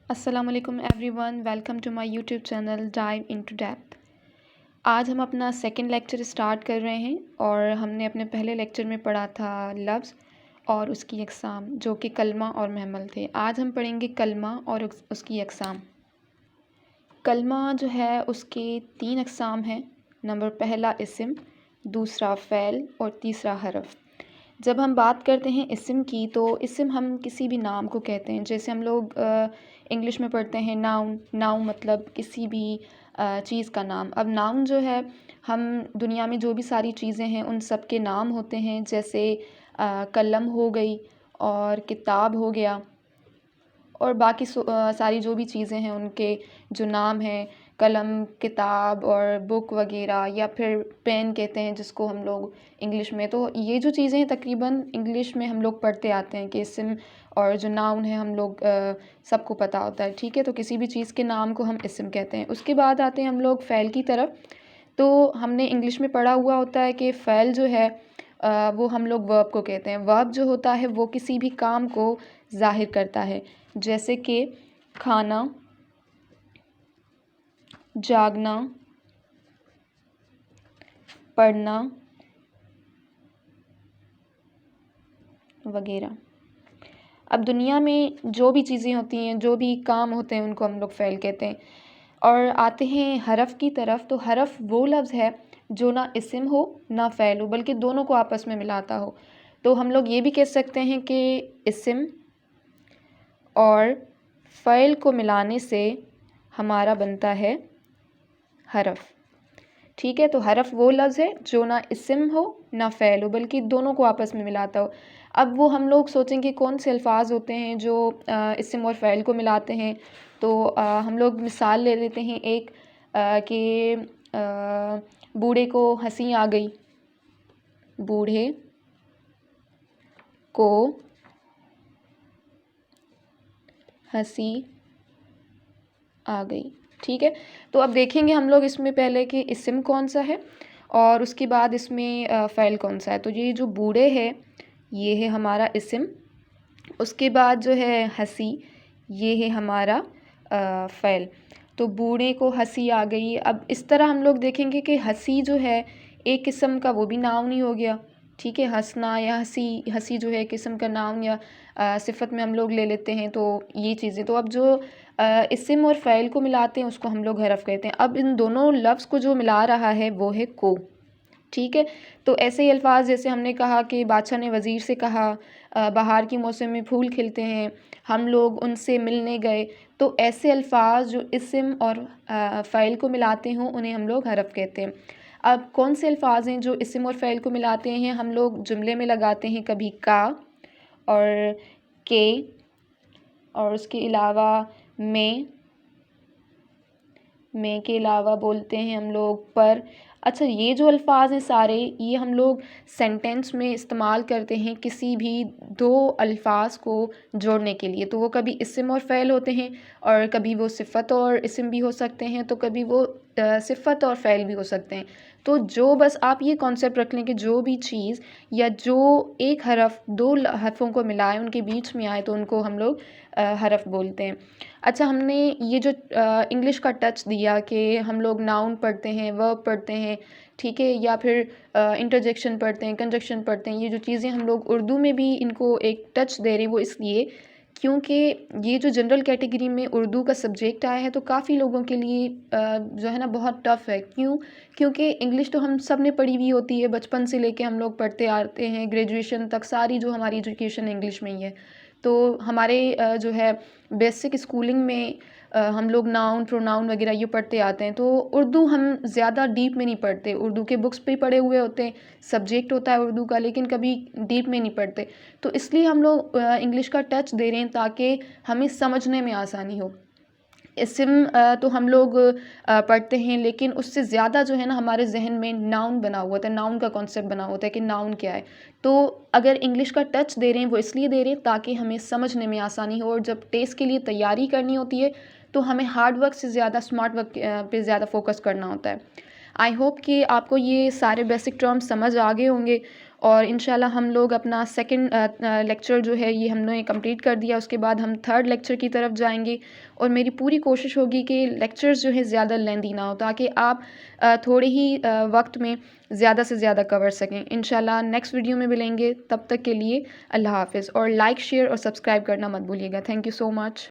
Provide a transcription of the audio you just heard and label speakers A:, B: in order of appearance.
A: السلام علیکم everyone, welcome to my YouTube channel dive into depth. آج ہم اپنا سیکنڈ لیکچر اسٹارٹ کر رہے ہیں اور ہم نے اپنے پہلے لیکچر میں پڑھا تھا لفظ اور اس کی اقسام جو کہ کلمہ اور محمل تھے۔ آج ہم پڑھیں گے کلمہ اور اس کی اقسام۔ کلمہ جو ہے اس کے 3 اقسام ہیں۔ نمبر پہلا اسم، دوسرا فعل اور تیسرا حرف۔ جب ہم بات کرتے ہیں اسم کی تو اسم ہم کسی بھی نام کو کہتے ہیں، جیسے ہم لوگ انگلش میں پڑھتے ہیں ناؤن مطلب کسی بھی چیز کا نام۔ اب ناؤن جو ہے ہم دنیا میں جو بھی ساری چیزیں ہیں ان سب کے نام ہوتے ہیں، جیسے قلم ہو گئی اور کتاب ہو گیا اور باقی ساری جو بھی چیزیں ہیں ان کے جو نام ہیں، قلم، کتاب اور بک وغیرہ، یا پھر پین کہتے ہیں جس کو ہم لوگ انگلش میں۔ تو یہ جو چیزیں ہیں تقریباً انگلش میں ہم لوگ پڑھتے آتے ہیں کہ اسم اور جو ناؤن ہے ہم لوگ سب کو پتہ ہوتا ہے، ٹھیک ہے۔ تو کسی بھی چیز کے نام کو ہم اسم کہتے ہیں۔ اس کے بعد آتے ہیں ہم لوگ فعل کی طرف۔ تو ہم نے انگلش میں پڑھا ہوا ہوتا ہے کہ فعل جو ہے وہ ہم لوگ ورب کو کہتے ہیں۔ ورب جو ہوتا ہے وہ کسی بھی کام کو ظاہر کرتا ہے، جیسے کہ کھانا، جاگنا، پڑھنا وغیرہ۔ اب دنیا میں جو بھی چیزیں ہوتی ہیں، جو بھی کام ہوتے ہیں ان کو ہم لوگ فعل کہتے ہیں۔ اور آتے ہیں حرف کی طرف، تو حرف وہ لفظ ہے جو نہ اسم ہو نہ فعل ہو بلکہ دونوں کو آپس میں ملاتا ہو۔ تو ہم لوگ یہ بھی کہہ سکتے ہیں کہ اسم اور فعل کو ملانے سے ہمارا بنتا ہے حرف، ٹھیک ہے۔ تو حرف وہ لفظ ہے جو نہ اسم ہو نہ فعل ہو بلکہ دونوں کو آپس میں ملاتا ہو۔ اب وہ ہم لوگ سوچیں کہ کون سے الفاظ ہوتے ہیں جو اسم اور فعل کو ملاتے ہیں، تو ہم لوگ مثال لے لیتے ہیں ایک کہ بوڑھے کو ہنسی آ گئی، بوڑھے کو ہنسی آ گئی، ٹھیک ہے۔ تو اب دیکھیں گے ہم لوگ اس میں پہلے کہ اسم کون سا ہے اور اس کے بعد اس میں فعل کون سا ہے۔ تو یہ جو بوڑھے ہے یہ ہے ہمارا اسم، اس کے بعد جو ہے ہنسی یہ ہے ہمارا فعل۔ تو بوڑھے کو ہنسی آ گئی۔ اب اس طرح ہم لوگ دیکھیں گے کہ ہنسی جو ہے ایک قسم کا وہ بھی ناؤن ہی ہو گیا، ٹھیک ہے۔ ہنسنا یا ہنسی جو ہے ایک قسم کا ناؤن یا صفت میں ہم لوگ لے لیتے ہیں۔ تو یہ چیزیں، تو اب جو اسم اور فعل کو ملاتے ہیں اس کو ہم لوگ حرف کہتے ہیں۔ اب ان دونوں لفظ کو جو ملا رہا ہے وہ ہے کو، ٹھیک ہے۔ تو ایسے ہی الفاظ جیسے ہم نے کہا کہ بادشاہ نے وزیر سے کہا بہار کے موسم میں پھول کھلتے ہیں، ہم لوگ ان سے ملنے گئے۔ تو ایسے الفاظ جو اسم اور فعل کو ملاتے ہوں انہیں ہم لوگ حرف کہتے ہیں۔ اب کون سے الفاظ ہیں جو اسم اور فعل کو ملاتے ہیں؟ ہم لوگ جملے میں لگاتے ہیں کبھی کا اور کے، اور اس کے علاوہ میں کے علاوہ بولتے ہیں ہم لوگ پر۔ اچھا، یہ جو الفاظ ہیں سارے یہ ہم لوگ سینٹینس میں استعمال کرتے ہیں کسی بھی 2 الفاظ کو جوڑنے کے لیے۔ تو وہ کبھی اسم اور فعل ہوتے ہیں اور کبھی وہ صفت اور اسم بھی ہو سکتے ہیں، تو کبھی وہ صفت اور فعل بھی ہو سکتے ہیں۔ تو جو بس آپ یہ کانسیپٹ رکھ لیں کہ جو بھی چیز یا جو ایک حرف 2 حرفوں کو ملائے ان کے بیچ میں آئے تو ان کو ہم لوگ حرف بولتے ہیں۔ اچھا، ہم نے یہ جو انگلش کا ٹچ دیا کہ ہم لوگ ناؤن پڑھتے ہیں، ورب پڑھتے ہیں، ٹھیک ہے، یا پھر انٹرجیکشن پڑھتے ہیں، کنجکشن پڑھتے ہیں۔ یہ جو چیزیں ہم لوگ اردو میں بھی ان کو ایک ٹچ دے رہے ہیں، وہ اس لیے کیونکہ یہ جو جنرل کیٹیگری میں اردو کا سبجیکٹ آیا ہے تو کافی لوگوں کے لیے جو ہے نا بہت ٹف ہے۔ کیونکہ انگلش تو ہم سب نے پڑھی ہوئی ہوتی ہے، بچپن سے لے کے ہم لوگ پڑھتے آتے ہیں، گریجویشن تک ساری جو ہماری ایجوکیشن انگلش میں ہی ہے۔ تو ہمارے جو ہے بیسک اسکولنگ میں ہم لوگ ناؤن، پروناؤن وغیرہ یہ پڑھتے آتے ہیں۔ تو اردو ہم زیادہ ڈیپ میں نہیں پڑھتے، اردو کے بکس پہ پڑھے ہوئے ہوتے ہیں، سبجیکٹ ہوتا ہے اردو کا، لیکن کبھی ڈیپ میں نہیں پڑھتے۔ تو اس لیے ہم لوگ انگلش کا ٹچ دے رہے ہیں تاکہ ہمیں سمجھنے میں آسانی ہو۔ اسم تو ہم لوگ پڑھتے ہیں لیکن اس سے زیادہ جو ہے نا ہمارے ذہن میں ناؤن بنا ہوا ہوتا ہے، ناؤن کا کانسیپٹ بنا ہوتا ہے کہ ناؤن کیا ہے۔ تو اگر انگلش کا ٹچ دے رہے ہیں وہ اس لیے دے رہے ہیں تاکہ ہمیں سمجھنے میں آسانی ہو، اور جب ٹیسٹ کے لیے تیاری کرنی ہوتی ہے تو ہمیں ہارڈ ورک سے زیادہ اسمارٹ ورک پہ زیادہ فوکس کرنا ہوتا ہے۔ آئی ہوپ کہ آپ کو یہ سارے بیسک ٹرمز سمجھ آ گئے ہوں گے، اور انشاءاللہ ہم لوگ اپنا سیکنڈ لیکچر جو ہے یہ ہم نے کمپلیٹ کر دیا. اس کے بعد ہم تھرڈ لیکچر کی طرف جائیں گے اور میری پوری کوشش ہوگی کہ لیکچرز جو ہے زیادہ لیندی نہ ہو تاکہ آپ تھوڑے ہی وقت میں زیادہ سے زیادہ کور سکیں. انشاءاللہ نیکسٹ ویڈیو میں ملیں گے. تب تک کے لیے اللہ حافظ, اور لائک شیئر اور سبسکرائب کرنا مت بھولیے گا. Thank you so much.